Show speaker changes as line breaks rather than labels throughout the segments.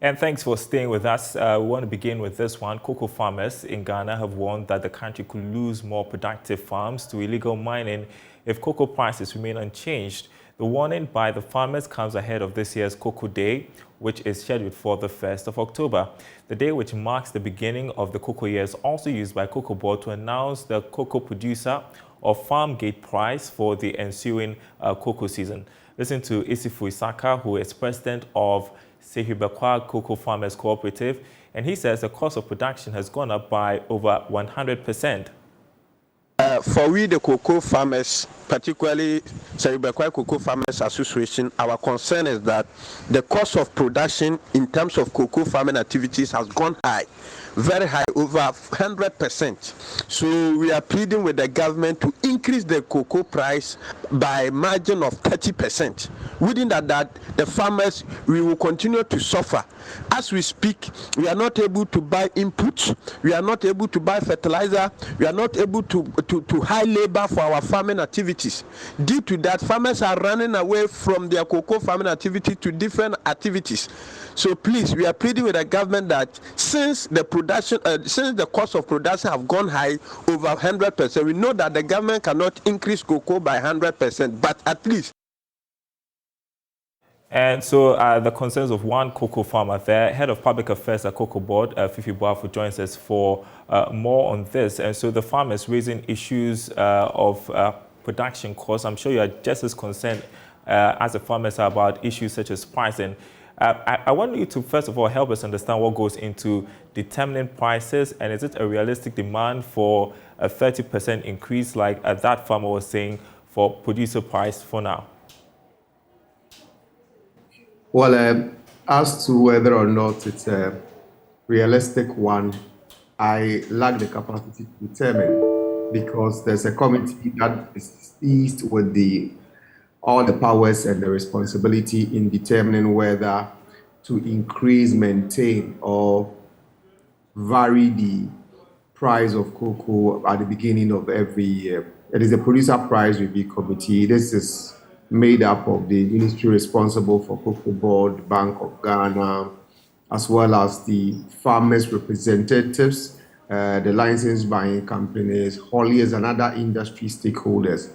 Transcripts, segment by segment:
And thanks for staying with us. We want to begin with this one. Cocoa farmers in Ghana have warned that the country could lose more productive farms to illegal mining if cocoa prices remain unchanged. The warning by the farmers comes ahead of this year's Cocoa Day, which is scheduled for the 1st of October. The day, which marks the beginning of the cocoa year, is also used by Cocoa Board to announce the cocoa producer or farm gate price for the ensuing cocoa season. Listen to Isifu Isaka, who is president of Sehibekwa Cocoa Farmers Cooperative, and he says the cost of production has gone up by over 100%.
For we, the cocoa farmers, particularly Sehibekwa Cocoa Farmers Association, our concern is that the cost of production in terms of cocoa farming activities has gone high, very high, over 100%. So we are pleading with the government to increase the cocoa price by a margin of 30%. Within that, the farmers, we will continue to suffer. As we speak, we are not able to buy inputs, we are not able to buy fertilizer, we are not able to hire labor for our farming activities. Due to that, farmers are running away from their cocoa farming activity to different activities. So please, we are pleading with the government that since the cost of production have gone high over 100%, we know that the government cannot increase cocoa by 100%, but at least.
And so the concerns of one cocoa farmer there, head of public affairs at Cocoa Board, Fifi Boafo, joins us for more on this. And so the farmers raising issues of production costs. I'm sure you are just as concerned as the farmers are about issues such as pricing. I want you to, first of all, help us understand what goes into determining prices, and is it a realistic demand for a 30% increase like that farmer was saying for producer price for now?
Well, as to whether or not it's a realistic one, I lack the capacity to determine, because there's a committee that is seized with all the powers and the responsibility in determining whether to increase, maintain, or vary the price of cocoa at the beginning of every year. It is the Producer Price Review Committee. This is made up of the ministry responsible for Cocoa Board, Bank of Ghana, as well as the farmers' representatives, the licensed buying companies, hauliers, and other industry stakeholders.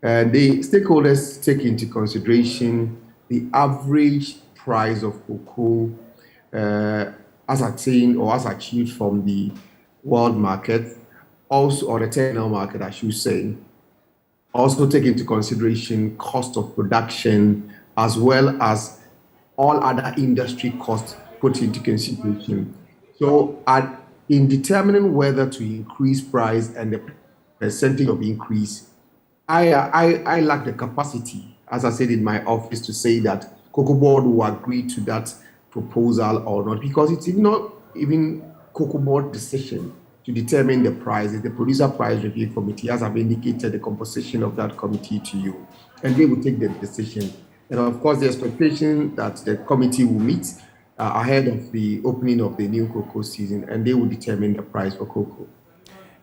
The stakeholders take into consideration the average price of cocoa as attained or as achieved from the world market, also, or the terminal market, I should say. Also take into consideration cost of production, as well as all other industry costs put into consideration. So in determining whether to increase price and the percentage of increase, I lack the capacity, as I said in my office, to say that Cocoa Board will agree to that proposal or not, because it's not even Cocoa Board decision to determine the price. It's the Producer Price Review Committee, as I've indicated the composition of that committee to you, and they will take the decision. And of course, the expectation that the committee will meet ahead of the opening of the new cocoa season, and they will determine the price for cocoa.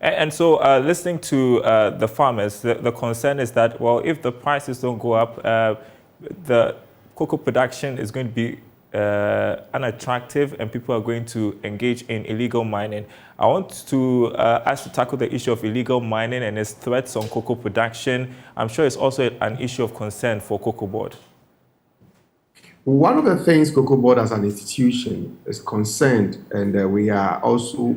And so listening to the farmers, the concern is that, well, if the prices don't go up, the cocoa production is going to be unattractive and people are going to engage in illegal mining. I want to us to tackle the issue of illegal mining and its threats on cocoa production. I'm sure it's also an issue of concern for Cocoa Board.
One of the things Cocoa Board as an institution is concerned, and we are also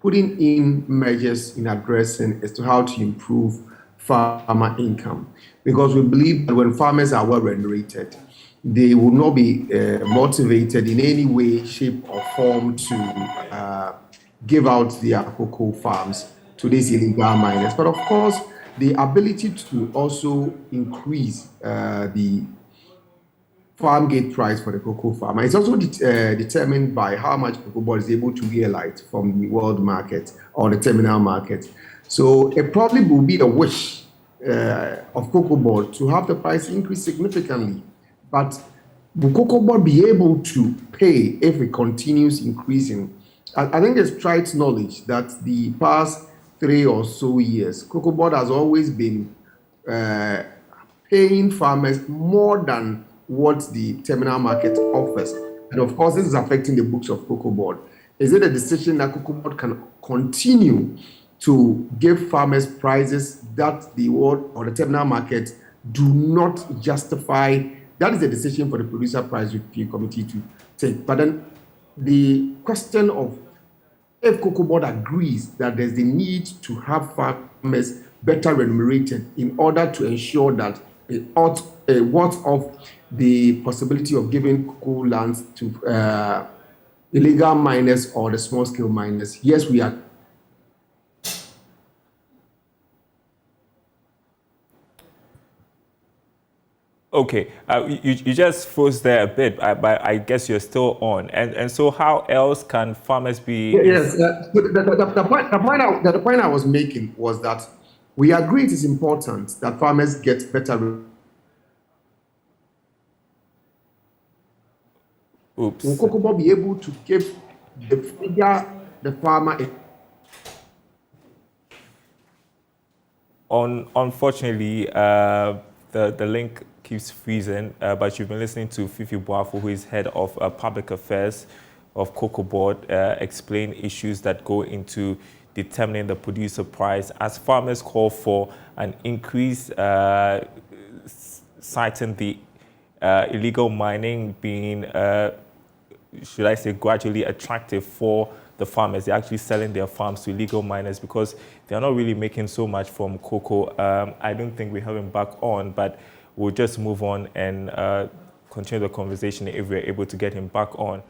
putting in measures in addressing as to how to improve farmer income, because we believe that when farmers are well remunerated, they will not be motivated in any way, shape, or form to give out their cocoa farms to these illegal miners. But of course, the ability to also increase the farm gate price for the cocoa farmer is also determined by how much Cocoa Board is able to realize from the world market or the terminal market. So it probably will be a wish of Cocoa Board to have the price increase significantly. But will Cocoa Board be able to pay if it continues increasing? I think it's trite knowledge that the past 3 or so years, Cocoa Board has always been paying farmers more than what the terminal market offers. And of course, this is affecting the books of Cocoa Board. Is it a decision that Cocoa Board can continue to give farmers prices that the world or the terminal market do not justify? That is a decision for the Producer Price Review Committee to take. But then the question of if Cocoa Board agrees that there's the need to have farmers better remunerated in order to ensure that it wards off the possibility of giving cocoa lands to illegal miners or the small-scale miners, yes, we are.
Okay, you just froze there a bit, but I guess you're still on. And so how else can farmers be...
Yes, the point I was making was that we agree it is important that farmers get better.
Oops.
Will Cocoa Board be able to give the figure the farmer?
Unfortunately, the link keeps freezing, but you've been listening to Fifi Boafo, who is head of public affairs of Cocoa Board, explain issues that go into determining the producer price as farmers call for an increase, citing the illegal mining being, should I say, gradually attractive for the farmers. They're actually selling their farms to illegal miners because they're not really making so much from cocoa. I don't think we have him back on, but we'll just move on and continue the conversation if we're able to get him back on.